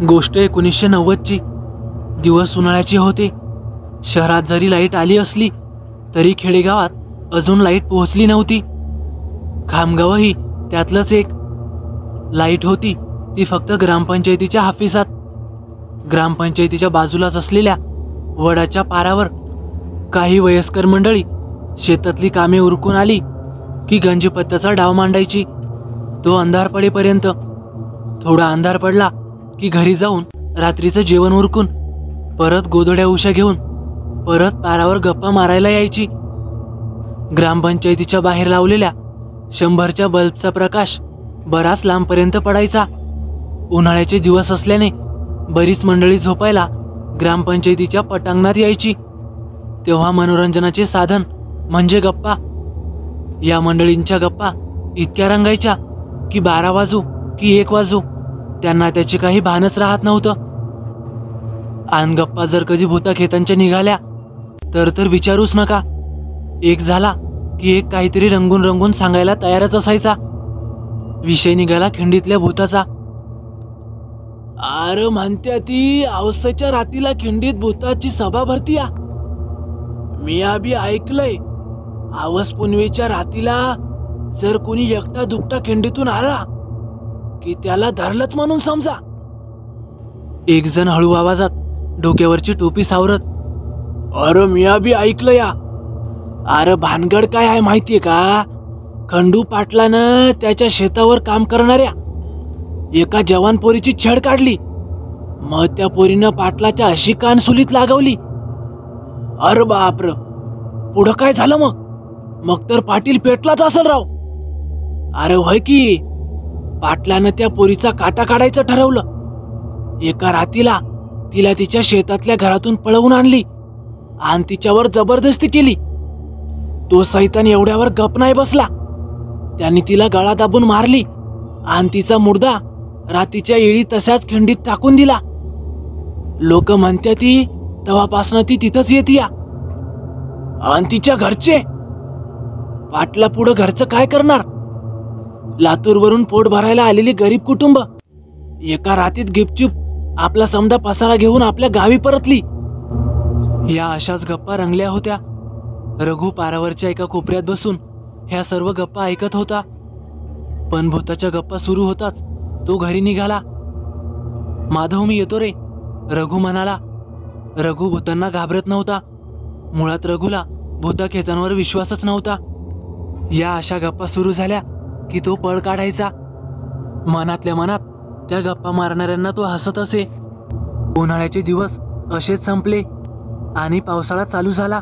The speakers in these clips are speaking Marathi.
गोष्ट 1990ची. दिवस उन्हाळ्याचे होते. शहरात जरी लाईट आली असली तरी खेडेगावात अजून लाईट पोहोचली नव्हती. खामगावही त्यातलंच एक. लाईट होती ती फक्त ग्रामपंचायतीच्या हाफिसात. ग्रामपंचायतीच्या बाजूलाच असलेल्या वडाच्या पारावर काही वयस्कर मंडळी शेतातली कामे उरकून आली की गंजीपत्त्याचा डाव मांडायची. तो अंधार पडेपर्यंत. थोडा अंधार पडला की घरी जाऊन रात्रीचं जेवण उरकून परत गोधड्या उशा घेऊन परत पारावर गप्पा मारायला यायची. ग्रामपंचायतीच्या बाहेर लावलेल्या 100च्या बल्बचा प्रकाश बराच लांबपर्यंत पडायचा. उन्हाळ्याचे दिवस असल्याने बरीच मंडळी झोपायला ग्रामपंचायतीच्या पटांगणात यायची. तेव्हा मनोरंजनाचे साधन म्हणजे गप्पा. या मंडळींच्या गप्पा इतक्या रंगायच्या की 12 वाजू की 1 वाजू त्यांना त्याचे काही भानच राहत नव्हतं. आन गप्पा जर कधी भूताखेतांच्या निघाल्या तर विचारूच नका. एक झाला की एक काहीतरी रंगून रंगून सांगायला तयारच असायचा. विषय निघाला खिंडीतल्या भूताचा. अरे म्हणत्या ती अवसाच्या रातीला खिंडीत भूताची सभा भरतीया. मी आभी ऐकलंय आवस पुनवेच्या रातीला जर कोणी एकटा दुकटा खिंडीतून आला की त्याला धरलंच म्हणून समजा. एक जण हळू आवाजात डोक्यावरची टोपी सावरत, अरे मी आभी ऐकलं या. अरे भानगड काय आहे माहितीये का? खंडू पाटलानं त्याच्या शेतावर काम करणाऱ्या एका जवान पोरीची छेड काढली. मग त्या पोरीनं पाटलाच्या अशी कान सुलीत लागवली. अरे बापर, पुढं काय झालं मग तर पाटील पेटलाच असेल राव. अरे होय की, पाटलानं त्या पोरीचा काटा काढायचं ठरवलं. एका रातीला तिला तिच्या शेतातल्या घरातून पळवून आणली आणि तिच्यावर जबरदस्ती केली. तो सैतान एवढ्यावर गप नाही बसला. त्यांनी तिला गळा दाबून मारली आणि तिचा मुर्दा रातीच्या येळी तशाच खिंडीत टाकून दिला. लोक म्हणत्या ती तेव्हापासनं ती तिथंच येतीया. आणि तिच्या घरचे पाटला पुढं घरचं काय करणार? लातूरवरून पोट भरायला आलेली गरीब कुटुंब एका रातीत गिपचूप आपला समदा पसारा घेऊन आपल्या गावी परतली. या अशाच गप्पा रंगल्या होत्या. रघु पारावरच्या एका कोपऱ्यात बसून ह्या सर्व गप्पा ऐकत होता. पण भूताच्या गप्पा सुरू होताच तो घरी निघाला. माधव मी येतो रे, रघु म्हणाला. रघु भूतांना घाबरत नव्हता. मुळात रघुला भूताखेतांवर विश्वासच नव्हता. या अशा गप्पा सुरू झाल्या की तो पळ काढायचा. मनातल्या मनात त्या गप्पा मारणाऱ्यांना तो हसत असे. उन्हाळ्याचे दिवस असेच संपले आणि पावसाळा चालू झाला.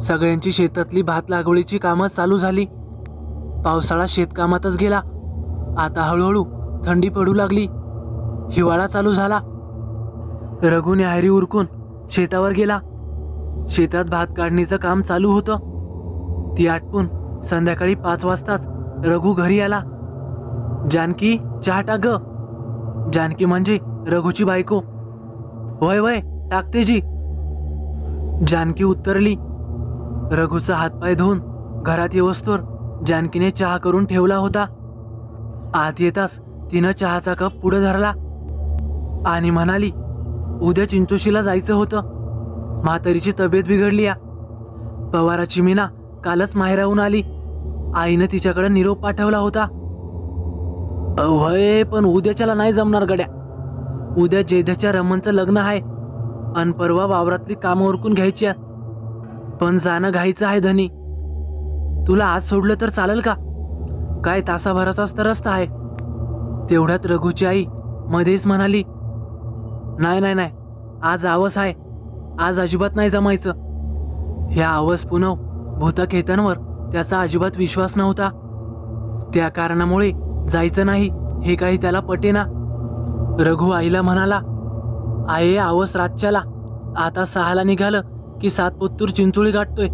सगळ्यांची शेतातली भात लागवडीची कामं चालू झाली. पावसाळा शेतकामातच गेला. आता हळूहळू थंडी पडू लागली. हिवाळा चालू झाला. रघु न्याहारी उरकून शेतावर गेला. शेतात भात काढणीचं काम चालू होतं. ती आटपून संध्याकाळी 5 वाजताच रघु घरी आला. जानकी, चहा टाक ग. जानकी म्हणजे रघुची बायको. वय वय टाकते जी. जानकी उत्तरली. रघुचा हातपाय धुवून घरात येवस्तोर जानकीने चहा करून ठेवला होता. आत येताच तिनं चहाचा कप पुढे धरला आणि म्हणाली, उद्या चिंचोशीला जायचं होतं. म्हातारीची तब्येत बिघडली या. पवाराची मीना कालच माहेराहून आली. आईनं तिच्याकडे निरोप पाठवला होता. वय पण उद्याच्याला नाही जमणार गड्या. उद्या जेध्याच्या रमणचं लग्न आहे आणि परवा वावरातली कामं उरकून घ्यायची आहेत. पण जाणं घाईचं आहे धनी. तुला आज सोडलं तर चालेल का? काय तासाभराचाच तर रस्ता आहे. तेवढ्यात रघुची आई मध्येच म्हणाली, नाही नाही नाही, आज आवस आहे. आज अजिबात नाही जमायचं. ह्या आवस पुनव भूताखेतांवर त्याचा अजिबात विश्वास नव्हता. त्या कारणामुळे जायचं नाही हे काही त्याला पटेना. रघु आईला म्हणाला, आये आवस रातच्याला. आता 6ला निघालं की 7 पोत्तूर चिंचोळी गाठतोय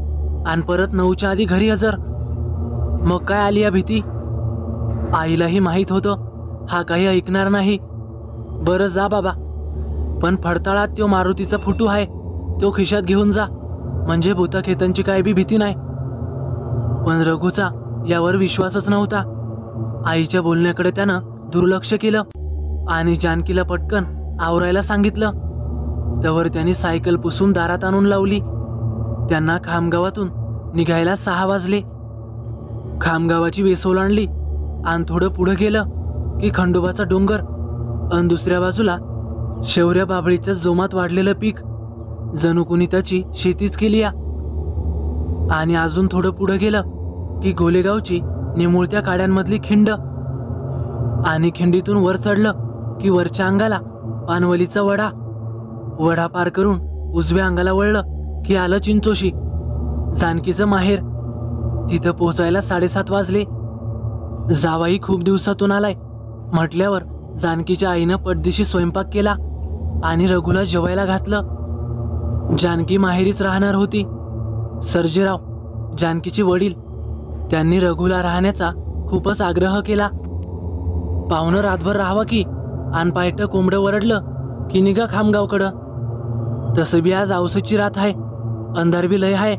आणि परत 9च्या आधी घरी हजर. मग काय आली या भीती? आईलाही माहीत होतं हा काही ऐकणार नाही. बरं जा बाबा, पण फडताळात तो मारुतीचा फुटू आहे, तो खिशात घेऊन जा, म्हणजे भूताखेतांची काय बी भीती नाही. पण रघुचा यावर विश्वासच नव्हता. आईच्या बोलण्याकडे त्यानं दुर्लक्ष केलं आणि जानकीला पटकन आवरायला सांगितलं. तवर त्यांनी सायकल पुसून दारात आणून लावली. त्यांना खामगावातून निघायला 6 वाजले. खामगावाची वेस ओलांडली आणि थोडं पुढं गेलं की खंडोबाचा डोंगर आणि दुसऱ्या बाजूला शौर्य बाभळीचं जोमात वाढलेलं पीक. जणू कुणी त्याची शेतीच केली या. आणि अजून थोडं पुढं गेलं की गोलेगावची निमुळत्या काड्यांमधली खिंड. आणि खिंडीतून वर चढलं की वरच्या अंगाला पानवलीचा वडा. वडा पार करून उजव्या अंगाला वळलं की आलं चिंचोशी, जानकीचं माहेर. तिथं पोहोचायला 7:30 वाजले. जावाई खूप दिवसातून आलाय म्हटल्यावर जानकीच्या आईनं पटदिशी स्वयंपाक केला आणि रघुला जेवायला घातलं. जानकी माहेरीच राहणार होती. सर्जेराव, जानकीचे वडील, त्यांनी रघुला राहण्याचा खूपच आग्रह केला. पाहुणं रातभर राहावं की, आन पायटं कोंबडं वरडलं की निघा खामगावकडं. तसं बी आज औसची रात आहे, अंधार बी लय आहे.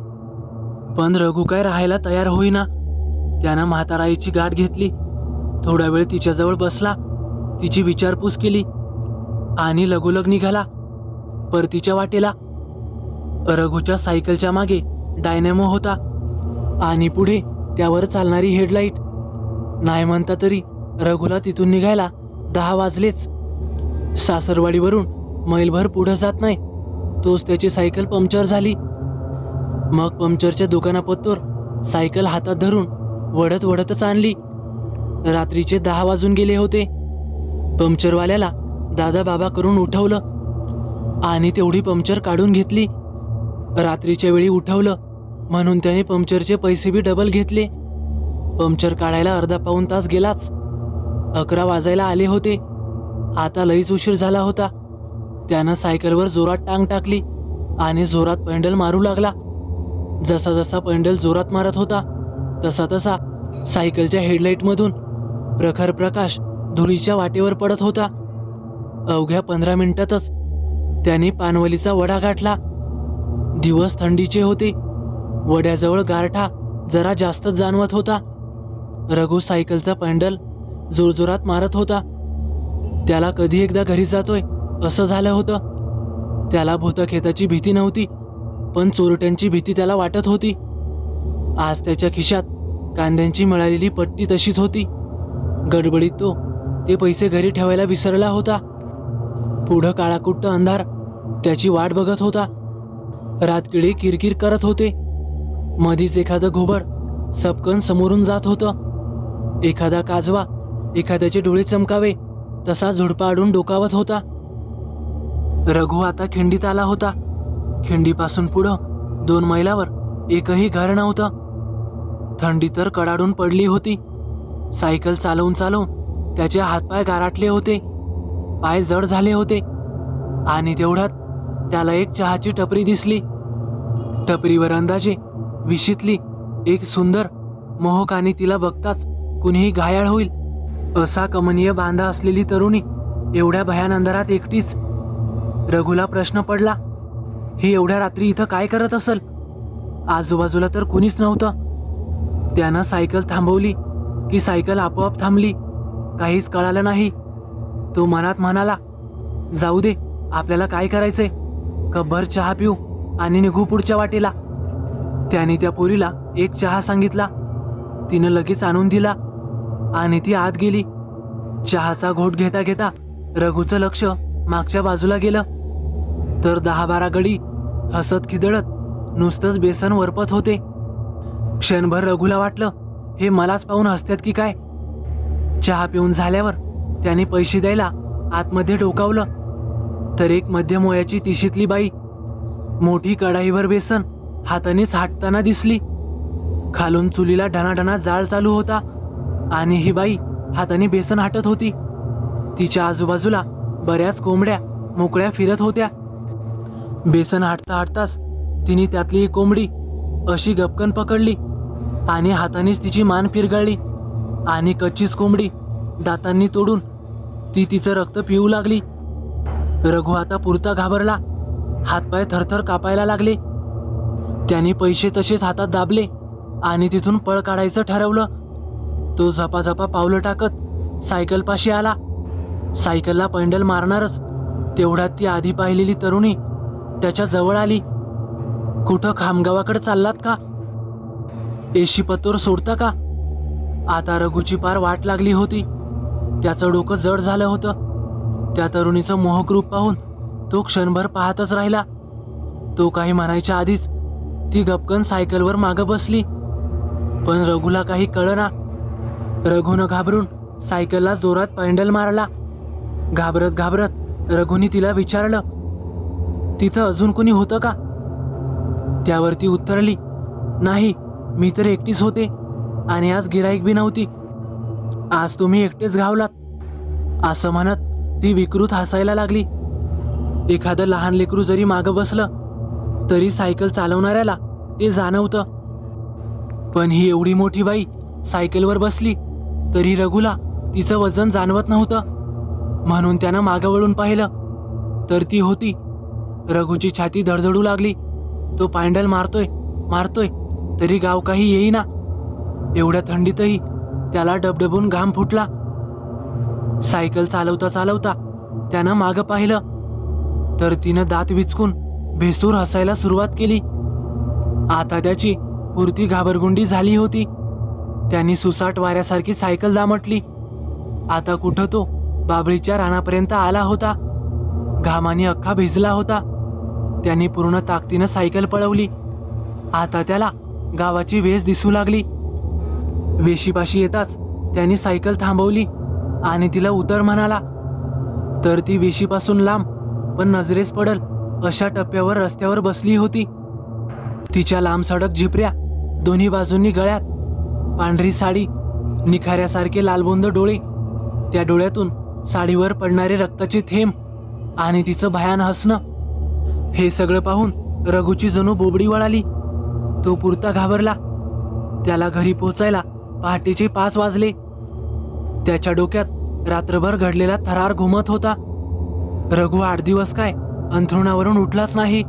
पण रघु काय राहायला तयार होईना. त्यानं म्हाताराईची गाठ घेतली. थोडा वेळ तिच्याजवळ बसला, तिची विचारपूस केली आणि लगोलग निघाला परतीच्या वाटेला. रघुच्या सायकलच्या मागे डायनॅमो होता आणि पुढे त्यावर चालणारी हेडलाईट. नाही म्हणता तरी रघुला तिथून निघायला 10 वाजलेच. सासरवाडीवरून मैलभर पुढं जात नाही तोच त्याची सायकल पंक्चर झाली. मग पंक्चरच्या दुकानापत्तोर सायकल हातात धरून वडत वडतच आणली. रात्रीचे 10 वाजून गेले होते. पंक्चरवाल्याला दादा बाबा करून उठवलं आणि तेवढी पंक्चर काढून घेतली. रात्रीच्या वेळी उठवलं म्हणून त्याने पंक्चरचे पैसे बी डबल घेतले. पंक्चर काढायला अर्धा पाऊण तास गेलाच. 11 वाजायला आले होते. आता लईच उशीर झाला होता. त्यानं सायकलवर जोरात टांग टाकली आणि जोरात पेंडल मारू लागला. जसा जसा पेंडल जोरात मारत होता तसा तसा सायकलच्या हेडलाईटमधून प्रखर प्रकाश धुळीच्या वाटेवर पडत होता. अवघ्या 15 मिनिटातच त्याने पानवलीचा वडा गाठला. दिवस थंडीचे होते. वड्याजवळ गारठा जरा जास्तच जाणवत होता. रघु सायकलचा पेंडल जोरजोरात मारत होता. त्याला कधी एकदा घरी जातोय असं झालं होतं. त्याला भूतखेताची भीती नव्हती, पण चोरट्यांची भीती त्याला वाटत होती. आज त्याच्या खिशात कांद्यांची मिळालेली पट्टी तशीच होती. गडबडीत तो ते पैसे घरी ठेवायला विसरला होता. पुढं काळाकुट्ट अंधार त्याची वाट बघत होता. रातकिडे किरकिर करत होते. मधीच एखादं घोबड सपकन समोरून जात होतं. एखादा काजवा एखाद्याचे डोळे चमकावे तसा झुडपा आडून डोकावत होता. रघु आता खिंडीत आला होता. खिंडीपासून पुढं 2 मैलावर एकही घर नव्हतं. थंडी तर कडाडून पडली होती. सायकल चालवून चालवून त्याचे हातपाय गाराटले होते. पाय जड झाले होते. आणि तेवढ्यात त्याला एक चहाची टपरी दिसली. टपरीवर अंदाजे 20शीतली एक सुंदर मोहक आणि तिला बघताच कुणीही घायाळ होईल असा कमनीय बांधा असलेली तरुणी एवढ्या भयान अंधारात एकटीच. रघुला प्रश्न पडला, ही एवढ्या रात्री इथं काय करत असेल? आजूबाजूला तर कुणीच नव्हतं. त्यानं सायकल थांबवली की सायकल आपोआप थांबली. काहीच कळालं नाही. तो मनात म्हणाला, जाऊ दे, आपल्याला काय करायचंय, कपभर चहा पिऊ आणि निघू पुढच्या वाटेला. त्याने त्या पोरीला एक चहा सांगितला. तिनं लगेच आणून दिला आणि ती आत गेली. चहाचा घोट घेता घेता रघुचं लक्ष मागच्या बाजूला गेलं तर 10-12 गडी हसत खिदळत नुसतंच बेसन वरपत होते. क्षणभर रघुला वाटलं, हे मलाच पाहून हसतात की काय. चहा पिऊन झाल्यावर त्याने पैसे द्यायला आतमध्ये डोकावलं तर एक मध्यम वयाची 30शीतली बाई मोठी कढाईवर बेसन हातानेच हाटताना दिसली. खालून चुलीला ढणाढणा जाळ चालू होता आणि ही बाई हाताने बेसन हाटत होती. तिच्या आजूबाजूला बऱ्याच कोंबड्या मोकळ्या फिरत होत्या. बेसन हाटता हाटताच तिने त्यातली एक कोंबडी अशी गपकन पकडली आणि हातानेच तिची मान फिरगाळली आणि कच्चीच कोंबडी दातांनी तोडून ती तिचं रक्त पिऊ लागली. रघु आता पुरता घाबरला. हातपाय थरथर कापायला लागले. त्याने पैसे तसेच हातात दाबले आणि तिथून पळ काढायचं ठरवलं. तो झपाझपा पावलं टाकत सायकलपाशी आला. सायकलला पैंडल मारणारच तेवढ्यात ती आधी पाहिलेली तरुणी त्याच्या जवळ आली. कुठं खामगावाकडे चाललात का? एशी पतोर सोडता का? आता रघुची पार वाट लागली होती. त्याचं डोकं जड झालं होतं. त्या तरुणीचं मोहक रूप पाहून तो क्षणभर पाहतच राहिला. तो काही म्हणायच्या आधीच ती गपकन सायकलवर मागं बसली. पण रघुला काही कळना. रघुनं घाबरून सायकलला जोरात पॅन्डल मारला. घाबरत घाबरत रघुनी तिला विचारलं, तिथं अजून कोणी होतं का? त्यावर ती उत्तरली, नाही, मी तर एकटीच होते आणि आज गिराईक बी नव्हती. आज तुम्ही एकटेच घावलात. असं म्हणत ती विकृत हसायला लागली. एखादं लहान लेकरू जरी मागं बसलं तरी सायकल चालवणाऱ्याला ते जाणवतं. पण ही एवढी मोठी बाई सायकलवर बसली तरी रघुला तिचं वजन जाणवत नव्हतं. म्हणून त्यानं मागं वळून पाहिलं तर ती होती. रघुची छाती धडधडू लागली. तो पॅन्डल मारतोय मारतोय तरी गाव काही येईना. एवढ्या थंडीतही त्याला डबडबून घाम फुटला. सायकल चालवता चालवता त्यानं मागं पाहिलं तर तिनं दात विचकून भेसूर हसायला सुरुवात केली. आता त्याची पुरती घाबरगुंडी झाली होती. त्यांनी सुसाट वाऱ्यासारखी सायकल दामटली. आता कुठं तो बाबळीच्या रानापर्यंत आला होता. घामाने अख्खा भिजला होता. त्यांनी पूर्ण ताकदीनं सायकल पळवली. आता त्याला गावाची वेस दिसू लागली. वेशीपाशी येताच त्यांनी सायकल थांबवली आणि तिला उतर म्हणाला. तर ती वेशीपासून लांब पण नजरेस पडल अशा टप्प्यावर रस्त्यावर बसली होती. तिच्या लांब सडक झिपऱ्या, दोन्ही बाजूंनी गळ्यात पांढरी साडी, निखाऱ्यासारखे लालबुंद डोळे, त्या डोळ्यातून साडीवर पडणारे रक्ताचे थेंब आणि तिचं भयान हसणं. हे सगळं पाहून रघुची जणू बोबडी वळाली. तो पुरता घाबरला. त्याला घरी पोचायला पहाटेचे 5 वाजले. त्याच्या डोक्यात रात्रभर घडलेला थरार घुमत होता. रघु 8 दिवस काय अंथरुणावरून उठलाच नाही.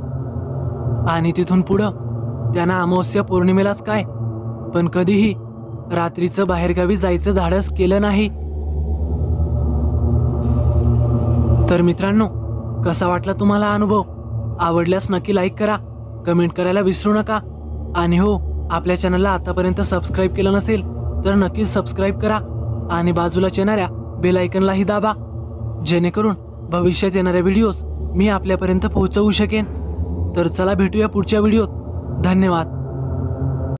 आणि तिथून पुढं त्यांना अमावस्या पौर्णिमेलाच काय पण कधीही रात्रीचं बाहेरगावी जायचं धाडस केलं नाही. तर मित्रांनो, कसा वाटला तुम्हाला अनुभव? आवडल्यास नक्की लाईक करा, कमेंट करायला विसरू नका. आणि हो, आपल्या चॅनलला आतापर्यंत सबस्क्राईब केलं नसेल तर नक्कीच सबस्क्राईब करा आणि बाजूला येणाऱ्या बेल आयकॉनलाही दाबा, जेणेकरून भविष्यात येणाऱ्या व्हिडिओज मी आपल्यापर्यंत पोहोचवू शकेन. तर चला भेटूया पुढच्या व्हिडिओत. धन्यवाद.